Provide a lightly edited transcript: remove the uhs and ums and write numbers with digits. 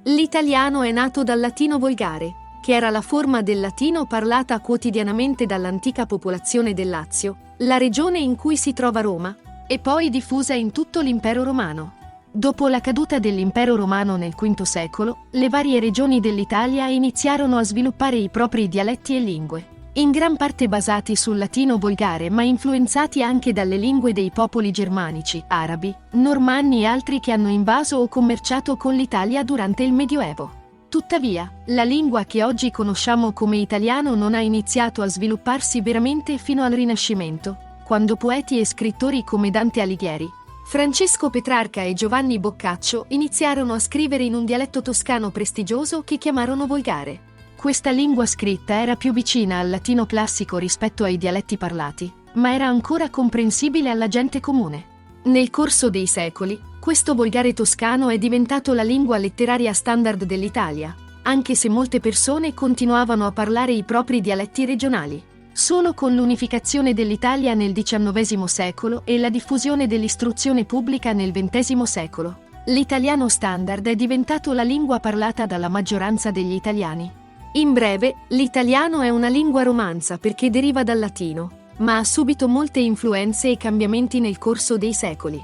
L'italiano è nato dal latino volgare, che era la forma del latino parlata quotidianamente dall'antica popolazione del Lazio, la regione in cui si trova Roma, e poi diffusa in tutto l'impero romano. Dopo la caduta dell'impero romano nel V secolo, le varie regioni dell'Italia iniziarono a sviluppare i propri dialetti e lingue, in gran parte basati sul latino volgare ma influenzati anche dalle lingue dei popoli germanici, arabi, normanni e altri che hanno invaso o commerciato con l'Italia durante il Medioevo. Tuttavia, la lingua che oggi conosciamo come italiano non ha iniziato a svilupparsi veramente fino al Rinascimento, quando poeti e scrittori come Dante Alighieri, Francesco Petrarca e Giovanni Boccaccio iniziarono a scrivere in un dialetto toscano prestigioso che chiamarono volgare. Questa lingua scritta era più vicina al latino classico rispetto ai dialetti parlati, ma era ancora comprensibile alla gente comune. Nel corso dei secoli, questo volgare toscano è diventato la lingua letteraria standard dell'Italia, anche se molte persone continuavano a parlare i propri dialetti regionali. Solo con l'unificazione dell'Italia nel XIX secolo e la diffusione dell'istruzione pubblica nel XX secolo, l'italiano standard è diventato la lingua parlata dalla maggioranza degli italiani. In breve, l'italiano è una lingua romanza perché deriva dal latino, ma ha subito molte influenze e cambiamenti nel corso dei secoli.